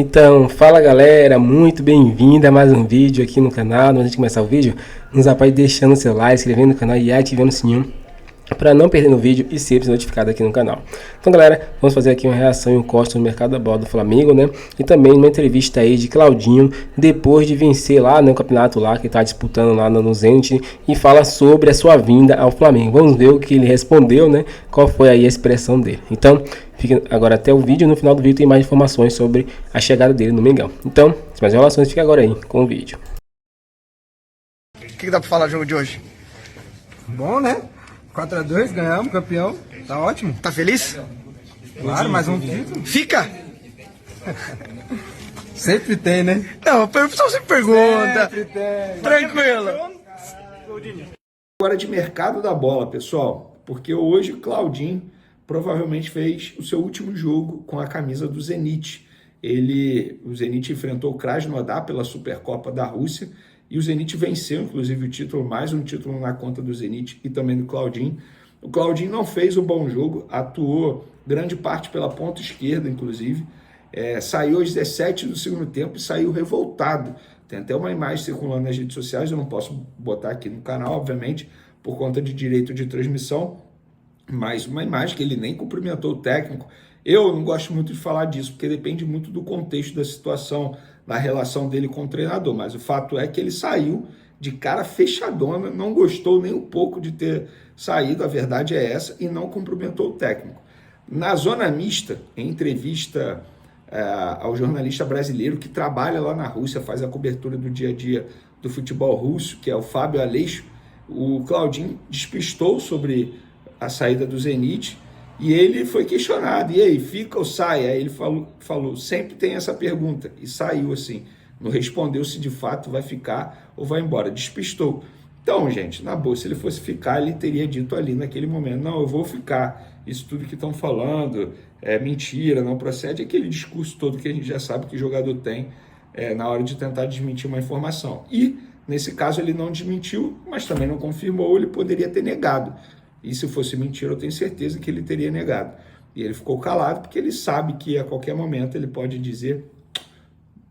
Então, fala galera, muito bem-vindo a mais um vídeo aqui no canal. Antes de começar o vídeo, nos apoie deixando o seu like, inscrevendo no canal e ativando o sininho para não perder no vídeo e sempre ser notificado aqui no canal. Então galera, vamos fazer aqui uma reação e um corte no mercado da bola do Flamengo, né? E também uma entrevista aí de Claudinho, depois de vencer lá no campeonato lá que está disputando lá no Zenit, e fala sobre a sua vinda ao Flamengo. Vamos ver o que ele respondeu, né? Qual foi aí a expressão dele. Então, fica agora até o vídeo, no final do vídeo tem mais informações sobre a chegada dele no Mengão. Então, sem mais enrolações, fica agora aí com o vídeo. O que dá pra falar do jogo de hoje? Bom, né? 4-2, ganhamos, campeão. Tá ótimo. Tá feliz? Claro, mais um título. Fica! Sempre tem, né? Não, o pessoal sempre pergunta. Sempre tem. Tranquilo. Agora de mercado da bola, pessoal, porque hoje o Claudinho provavelmente fez o seu último jogo com a camisa do Zenit. O Zenit enfrentou o Krasnodar pela Supercopa da Rússia e o Zenit venceu, inclusive, o título, mais um título na conta do Zenit e também do Claudinho. O Claudinho não fez um bom jogo, atuou grande parte pela ponta esquerda, inclusive. Saiu aos 17 do segundo tempo e saiu revoltado. Tem até uma imagem circulando nas redes sociais, eu não posso botar aqui no canal, obviamente, por conta de direito de transmissão, mas uma imagem que ele nem cumprimentou o técnico. Eu não gosto muito de falar disso, porque depende muito do contexto da situação, da relação dele com o treinador, mas o fato é que ele saiu de cara fechadona, não gostou nem um pouco de ter saído, a verdade é essa, e não cumprimentou o técnico. Na zona mista, em entrevista ao jornalista brasileiro que trabalha lá na Rússia, faz a cobertura do dia a dia do futebol russo, que é o Fábio Aleixo, o Claudinho despistou sobre a saída do Zenit e ele foi questionado, e aí, fica ou sai? Aí ele falou, sempre tem essa pergunta, e saiu assim, não respondeu se de fato vai ficar ou vai embora, despistou. Então, gente, na boa, se ele fosse ficar, ele teria dito ali naquele momento, não, eu vou ficar, isso tudo que estão falando é mentira, não procede, aquele discurso todo que a gente já sabe que o jogador tem na hora de tentar desmentir uma informação. E, nesse caso, ele não desmentiu, mas também não confirmou, ele poderia ter negado. E se fosse mentira, eu tenho certeza que ele teria negado. E ele ficou calado porque ele sabe que a qualquer momento ele pode dizer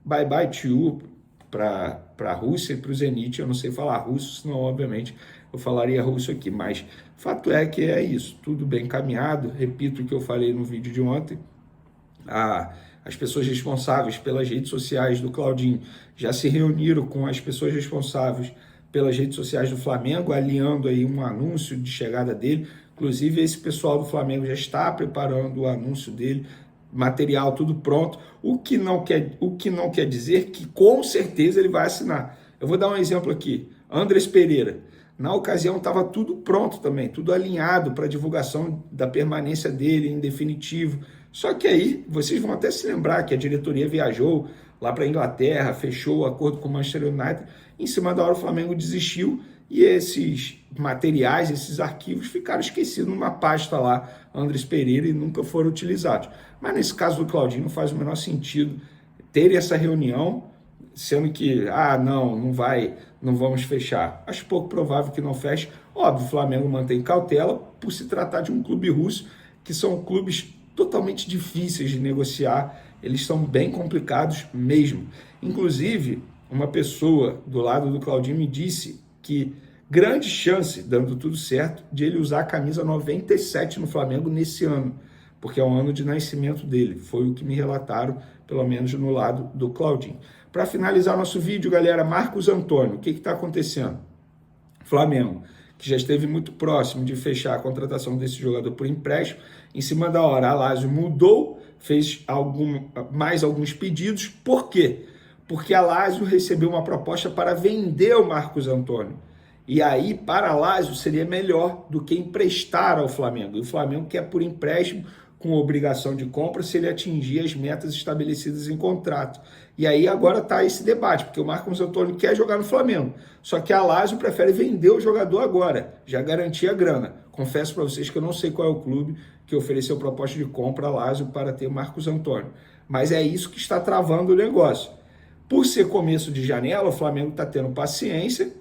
bye bye to you para a Rússia e para o Zenit. Eu não sei falar russo, senão obviamente eu falaria russo aqui. Mas fato é que é isso, tudo bem encaminhado. Repito o que eu falei no vídeo de ontem. As pessoas responsáveis pelas redes sociais do Claudinho já se reuniram com as pessoas responsáveis pelas redes sociais do Flamengo, alinhando aí um anúncio de chegada dele. Inclusive, esse pessoal do Flamengo já está preparando o anúncio dele, material tudo pronto, o que não quer dizer que com certeza ele vai assinar. Eu vou dar um exemplo aqui, Andrés Pereira. Na ocasião estava tudo pronto também, tudo alinhado para a divulgação da permanência dele em definitivo. Só que aí, vocês vão até se lembrar que a diretoria viajou lá para a Inglaterra, fechou o acordo com o Manchester United, em cima da hora o Flamengo desistiu e esses materiais, esses arquivos ficaram esquecidos numa pasta lá, Andrés Pereira, e nunca foram utilizados. Mas nesse caso do Claudinho não faz o menor sentido ter essa reunião, sendo que, não vamos fechar. Acho pouco provável que não feche. Óbvio, o Flamengo mantém cautela por se tratar de um clube russo, que são clubes totalmente difíceis de negociar, eles são bem complicados mesmo. Inclusive, uma pessoa do lado do Claudinho me disse que grande chance, dando tudo certo, de ele usar a camisa 97 no Flamengo nesse ano, porque é o ano de nascimento dele. Foi o que me relataram, pelo menos no lado do Claudinho. Para finalizar nosso vídeo, galera, Marcos Antônio, o que está acontecendo? Flamengo, que já esteve muito próximo de fechar a contratação desse jogador por empréstimo, em cima da hora a Lazio mudou, fez mais alguns pedidos. Por quê? Porque a Lazio recebeu uma proposta para vender o Marcos Antônio. E aí, para a Lazio, seria melhor do que emprestar ao Flamengo. E o Flamengo quer por empréstimo, com obrigação de compra, se ele atingir as metas estabelecidas em contrato. E aí agora está esse debate, porque o Marcos Antônio quer jogar no Flamengo. Só que a Lazio prefere vender o jogador agora, já garantir a grana. Confesso para vocês que eu não sei qual é o clube que ofereceu proposta de compra a Lazio para ter o Marcos Antônio. Mas é isso que está travando o negócio. Por ser começo de janela, o Flamengo está tendo paciência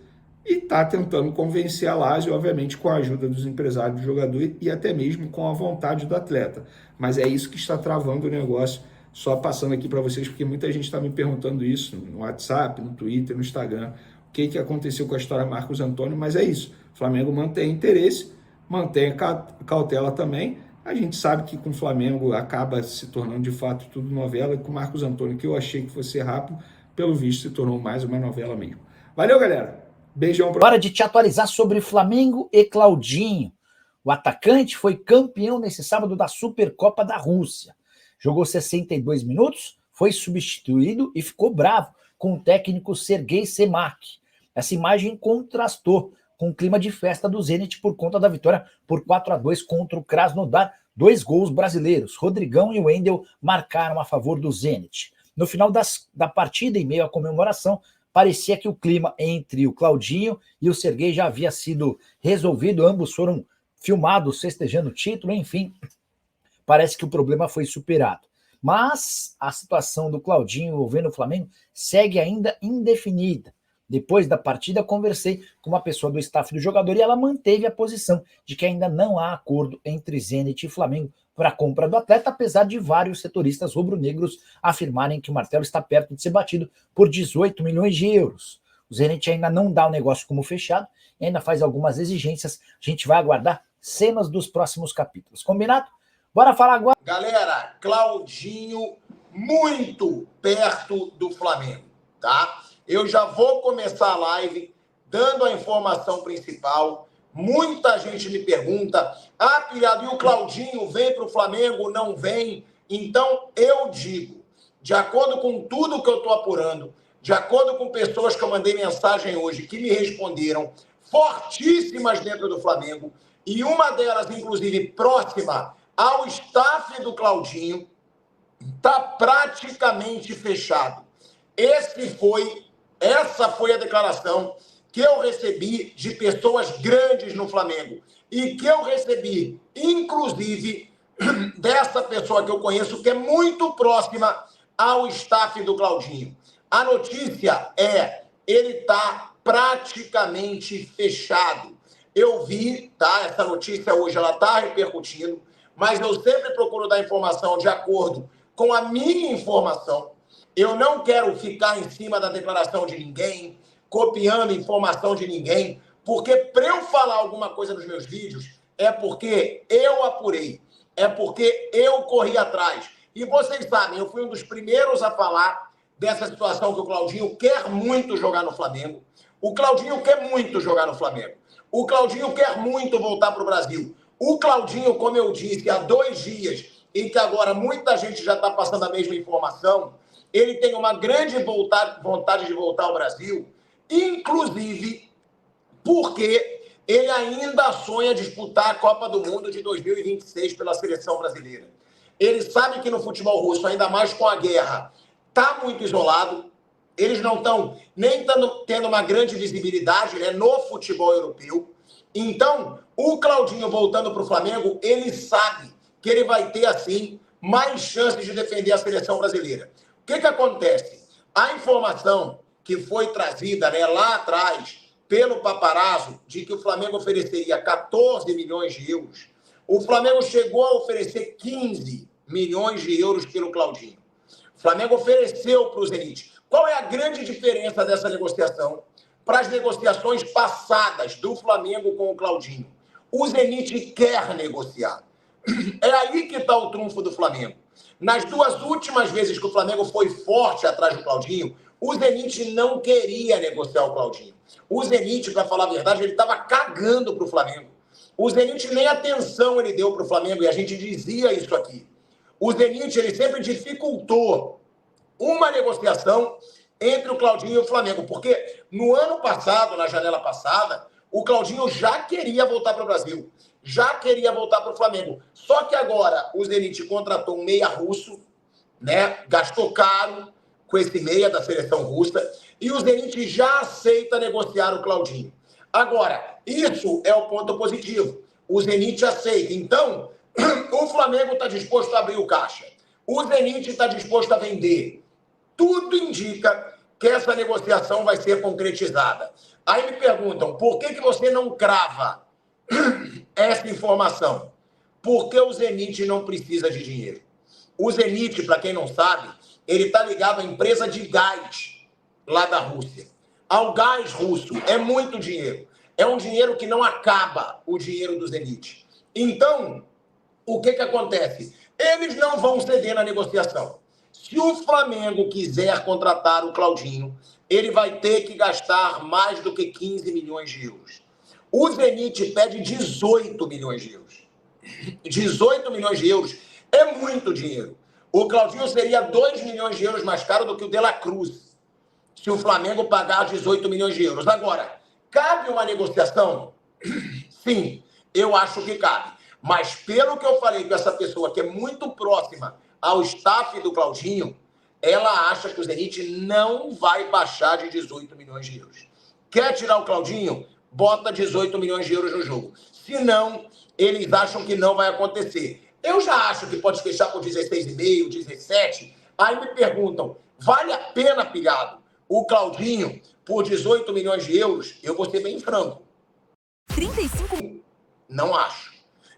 e está tentando convencer a Lazio, obviamente com a ajuda dos empresários do jogador e até mesmo com a vontade do atleta. Mas é isso que está travando o negócio Só passando aqui para vocês, porque muita gente está me perguntando isso no WhatsApp, no Twitter, no Instagram. O que aconteceu com a história Marcos Antônio? Mas é isso. O Flamengo mantém interesse, mantém cautela também. A gente sabe que com o Flamengo acaba se tornando de fato tudo novela. E com o Marcos Antônio, que eu achei que fosse rápido, pelo visto se tornou mais uma novela mesmo. Valeu, galera. Beijão pra... Hora de te atualizar sobre Flamengo e Claudinho. O atacante foi campeão nesse sábado da Supercopa da Rússia. Jogou 62 minutos, foi substituído e ficou bravo com o técnico Serguei Semak. Essa imagem contrastou com o clima de festa do Zenit por conta da vitória por 4-2 contra o Krasnodar. 2 gols brasileiros. Rodrigão e Wendel marcaram a favor do Zenit. No final da partida, em meio à comemoração, parecia que o clima entre o Claudinho e o Serguei já havia sido resolvido. Ambos foram filmados festejando o título, enfim, parece que o problema foi superado. Mas a situação do Claudinho envolvendo o Flamengo segue ainda indefinida. Depois da partida, conversei com uma pessoa do staff do jogador e ela manteve a posição de que ainda não há acordo entre Zenit e Flamengo para a compra do atleta, apesar de vários setoristas rubro-negros afirmarem que o martelo está perto de ser batido por 18 milhões de euros. O Zenit ainda não dá o negócio como fechado, ainda faz algumas exigências. A gente vai aguardar cenas dos próximos capítulos. Combinado? Bora falar agora. Galera, Claudinho muito perto do Flamengo, tá? Eu já vou começar a live dando a informação principal. Muita gente me pergunta, pilhado, e o Claudinho vem para o Flamengo, não vem? Então, eu digo, de acordo com tudo que eu estou apurando, de acordo com pessoas que eu mandei mensagem hoje, que me responderam, fortíssimas dentro do Flamengo, e uma delas, inclusive, próxima ao staff do Claudinho, está praticamente fechado. Essa foi a declaração que eu recebi de pessoas grandes no Flamengo e que eu recebi, inclusive, dessa pessoa que eu conheço, que é muito próxima ao staff do Claudinho. A notícia é, ele está praticamente fechado. Eu vi, tá? Essa notícia hoje, ela está repercutindo, mas eu sempre procuro dar informação de acordo com a minha informação. Eu não quero ficar em cima da declaração de ninguém, copiando informação de ninguém, porque para eu falar alguma coisa nos meus vídeos, é porque eu apurei, é porque eu corri atrás. E vocês sabem, eu fui um dos primeiros a falar dessa situação que o Claudinho quer muito jogar no Flamengo. O Claudinho quer muito jogar no Flamengo. O Claudinho quer muito voltar para o Brasil. O Claudinho, como eu disse, há 2 dias, e que agora muita gente já está passando a mesma informação, ele tem uma grande vontade de voltar ao Brasil, inclusive porque ele ainda sonha disputar a Copa do Mundo de 2026 pela seleção brasileira. Ele sabe que no futebol russo, ainda mais com a guerra, está muito isolado. Eles não estão nem tendo uma grande visibilidade, né, no futebol europeu. Então, o Claudinho voltando para o Flamengo, ele sabe que ele vai ter, assim, mais chances de defender a seleção brasileira. O que acontece? A informação que foi trazida, né, lá atrás pelo paparazzo de que o Flamengo ofereceria 14 milhões de euros, o Flamengo chegou a oferecer 15 milhões de euros pelo Claudinho. O Flamengo ofereceu para o Zenit. Qual é a grande diferença dessa negociação para as negociações passadas do Flamengo com o Claudinho? O Zenit quer negociar. É aí que está o trunfo do Flamengo. Nas 2 últimas vezes que o Flamengo foi forte atrás do Claudinho, o Zenit não queria negociar o Claudinho. O Zenit, para falar a verdade, ele estava cagando para o Flamengo. O Zenit nem atenção ele deu para o Flamengo, e a gente dizia isso aqui. O Zenit, ele sempre dificultou uma negociação entre o Claudinho e o Flamengo, porque no ano passado, na janela passada, o Claudinho já queria voltar para o Brasil, já queria voltar para o Flamengo. Só que agora o Zenit contratou um meia russo, né? Gastou caro com esse meia da seleção russa, e o Zenit já aceita negociar o Claudinho. Agora, isso é o ponto positivo. O Zenit aceita. Então, o Flamengo está disposto a abrir o caixa. O Zenit está disposto a vender. Tudo indica que essa negociação vai ser concretizada. Aí me perguntam, por que você não crava essa informação? Porque o Zenit não precisa de dinheiro. O Zenit, para quem não sabe, ele está ligado à empresa de gás lá da Rússia. Ao gás russo. É muito dinheiro. É um dinheiro que não acaba, o dinheiro do Zenit. Então, o que acontece? Eles não vão ceder na negociação. Se o Flamengo quiser contratar o Claudinho, ele vai ter que gastar mais do que 15 milhões de euros. O Zenit pede 18 milhões de euros. 18 milhões de euros é muito dinheiro. O Claudinho seria 2 milhões de euros mais caro do que o De La Cruz, se o Flamengo pagar 18 milhões de euros. Agora, cabe uma negociação? Sim, eu acho que cabe. Mas pelo que eu falei com essa pessoa que é muito próxima ao staff do Claudinho, ela acha que o Zenit não vai baixar de 18 milhões de euros. Quer tirar o Claudinho? Bota 18 milhões de euros no jogo. Se não, eles acham que não vai acontecer. Eu já acho que pode fechar por 16,5, 17. Aí me perguntam, vale a pena, pilhado, o Claudinho por 18 milhões de euros? Eu vou ser bem franco. 35? Não acho.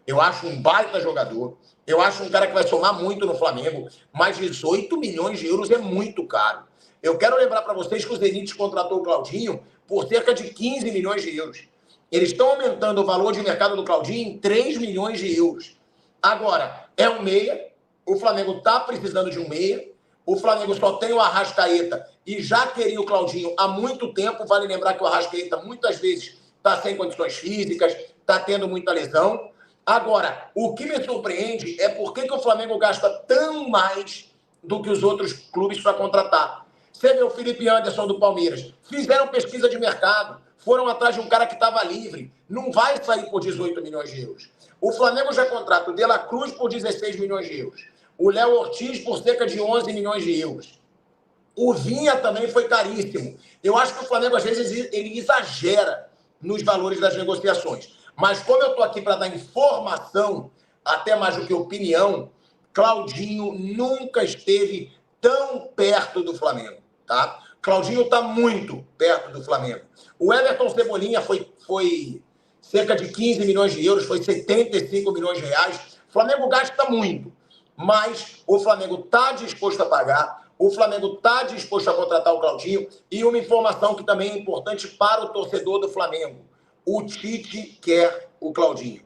Eu acho um baita jogador. Eu acho um cara que vai somar muito no Flamengo. Mas 18 milhões de euros é muito caro. Eu quero lembrar para vocês que o Zenit contratou o Claudinho por cerca de 15 milhões de euros. Eles estão aumentando o valor de mercado do Claudinho em 3 milhões de euros. Agora, é um meia. O Flamengo está precisando de um meia. O Flamengo só tem o Arrascaeta e já queria o Claudinho há muito tempo. Vale lembrar que o Arrascaeta muitas vezes está sem condições físicas, está tendo muita lesão. Agora, o que me surpreende é por que o Flamengo gasta tão mais do que os outros clubes para contratar. Você vê o Felipe Anderson do Palmeiras. Fizeram pesquisa de mercado. Foram atrás de um cara que estava livre. Não vai sair por 18 milhões de euros. O Flamengo já contrata o De La Cruz por 16 milhões de euros. O Léo Ortiz por cerca de 11 milhões de euros. O Vinha também foi caríssimo. Eu acho que o Flamengo, às vezes, ele exagera nos valores das negociações. Mas como eu estou aqui para dar informação, até mais do que opinião, Claudinho nunca esteve tão perto do Flamengo, tá? Claudinho está muito perto do Flamengo. O Everton Cebolinha foi cerca de 15 milhões de euros, foi 75 milhões de reais. O Flamengo gasta muito, mas o Flamengo está disposto a pagar, o Flamengo está disposto a contratar o Claudinho. E uma informação que também é importante para o torcedor do Flamengo. O Tite quer o Claudinho.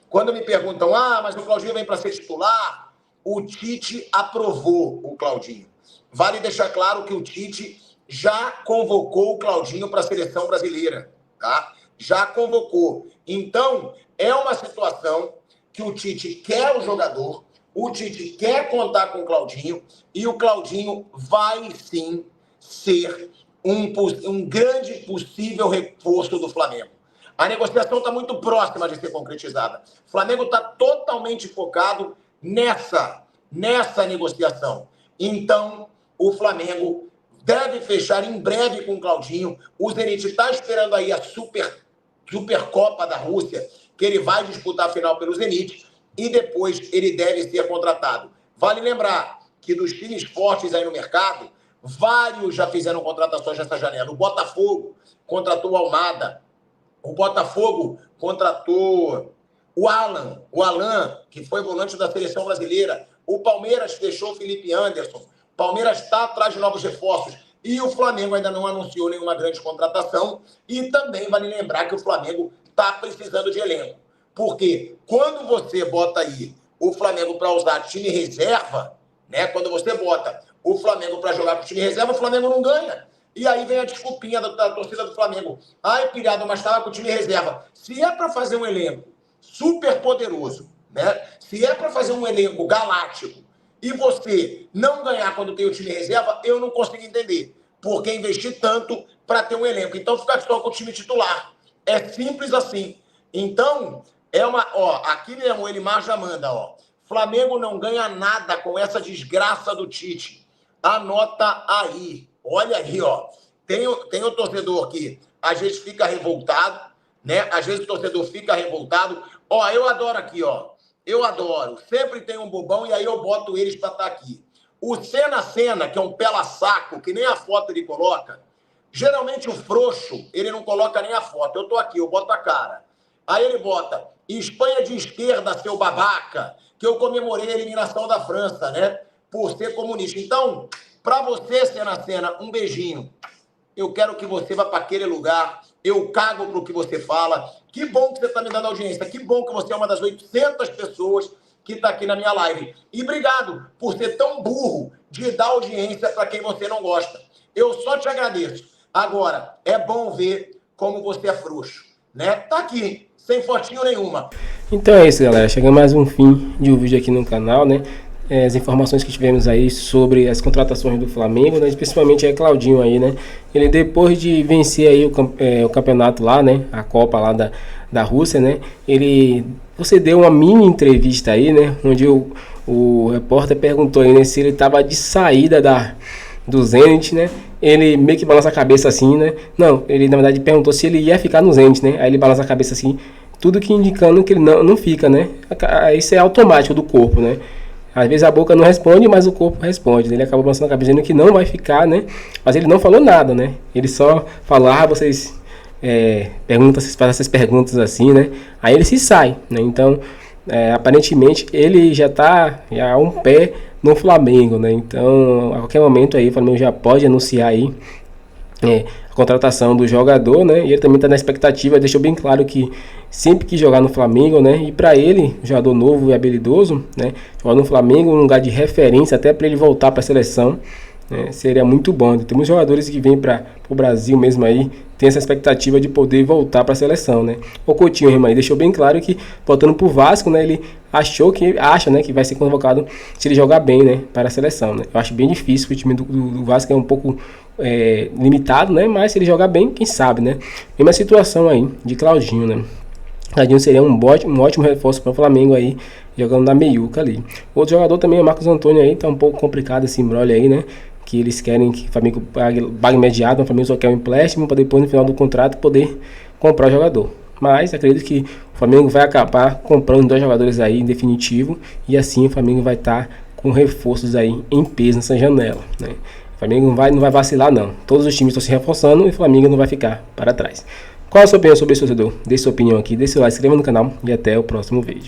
Quando me perguntam, mas o Claudinho vem para ser titular, o Tite aprovou o Claudinho. Vale deixar claro que o Tite já convocou o Claudinho para a seleção brasileira, tá? Já convocou. Então, é uma situação que o Tite quer o jogador, o Tite quer contar com o Claudinho, e o Claudinho vai sim ser um grande possível reforço do Flamengo. A negociação está muito próxima de ser concretizada. O Flamengo está totalmente focado nessa negociação. Então, o Flamengo deve fechar em breve com o Claudinho. O Zenit está esperando aí a Supercopa da Rússia, que ele vai disputar a final pelo Zenit, e depois ele deve ser contratado. Vale lembrar que dos times fortes aí no mercado, vários já fizeram contratações nessa janela. O Botafogo contratou o Almada. O Botafogo contratou o Alan, que foi volante da seleção brasileira. O Palmeiras fechou o Felipe Anderson. O Palmeiras está atrás de novos reforços. E o Flamengo ainda não anunciou nenhuma grande contratação. E também vale lembrar que o Flamengo está precisando de elenco. Porque quando você bota aí o Flamengo para usar time reserva, né? Quando você bota o Flamengo para jogar com time reserva, o Flamengo não ganha. E aí vem a desculpinha da torcida do Flamengo. Pilhado, mas estava com o time reserva. Se é para fazer um elenco super poderoso, né? Se é para fazer um elenco galáctico e você não ganhar quando tem o time reserva, eu não consigo entender. Por que investir tanto para ter um elenco? Então fica só com o time titular. É simples assim. Então, aqui mesmo o Elimar já manda, Flamengo não ganha nada com essa desgraça do Tite. Anota aí. Olha aí, Tem o torcedor que às vezes fica revoltado, né? Às vezes o torcedor fica revoltado. Eu adoro aqui, Eu adoro. Sempre tem um bobão e aí eu boto eles para estar aqui. O Senna, que é um pela-saco, que nem a foto ele coloca. Geralmente o frouxo, ele não coloca nem a foto. Eu tô aqui, eu boto a cara. Aí ele bota, Espanha de esquerda, seu babaca. que eu comemorei a eliminação da França, né? Por ser comunista. Então, para você, Senacena, um beijinho. Eu quero que você vá para aquele lugar. Eu cago pro que você fala. Que bom que você está me dando audiência. Que bom que você é uma das 800 pessoas que está aqui na minha live. E obrigado por ser tão burro de dar audiência para quem você não gosta. Eu só te agradeço. Agora, é bom ver como você é frouxo, né? Tá aqui, sem fotinho nenhuma. Então é isso, galera. Chegamos mais um fim de um vídeo aqui no canal, né? As informações que tivemos aí sobre as contratações do Flamengo, né? Principalmente Claudinho aí, né? Ele, depois de vencer aí o campeonato lá, né? A Copa lá da Rússia, né? Você deu uma mini entrevista aí, né? Onde o repórter perguntou aí, né? Se ele tava de saída do Zenit, né? Ele meio que balança a cabeça assim, né? Não, ele na verdade perguntou se ele ia ficar no Zenit, né? Aí ele balança a cabeça assim, tudo que indicando que ele não fica, né? Isso é automático do corpo, né? Às vezes a boca não responde, mas o corpo responde. Ele acabou balançando a cabeça dizendo que não vai ficar, né? Mas ele não falou nada, né? Ele só falou, vocês fazem essas perguntas assim, né? Aí ele se sai, né? Então, aparentemente, ele já tá há um pé no Flamengo, né? Então, a qualquer momento aí, o Flamengo já pode anunciar aí a contratação do jogador, né? E ele também está na expectativa, deixou bem claro que sempre quis jogar no Flamengo, né? E para ele, jogador novo e habilidoso, né? Jogar no Flamengo, um lugar de referência, até para ele voltar para a seleção, né? Seria muito bom. Tem muitos jogadores que vêm para o Brasil mesmo aí, tem essa expectativa de poder voltar para a seleção, né? O Coutinho, irmão, deixou bem claro que voltando para o Vasco, né? Ele acha, né, que vai ser convocado se ele jogar bem, né, para a seleção, né? Eu acho bem difícil, o time do Vasco é um pouco limitado, né? Mas se ele jogar bem, quem sabe, né? Mesma situação aí de Claudinho, né? Claudinho seria um ótimo reforço para o Flamengo aí, jogando na meiuca ali. Outro jogador também é o Marcos Antônio aí, tá um pouco complicado esse embrolho aí, né? Que eles querem que o Flamengo pague imediato, o Flamengo só quer um empréstimo para depois no final do contrato poder comprar o jogador. Mas acredito que o Flamengo vai acabar comprando 2 jogadores aí em definitivo, e assim o Flamengo vai estar com reforços aí em peso nessa janela, né? O Flamengo não vai vacilar não. Todos os times estão se reforçando e o Flamengo não vai ficar para trás. Qual a sua opinião sobre esse torcedor? Deixe sua opinião aqui, deixe seu like, se inscreva no canal e até o próximo vídeo.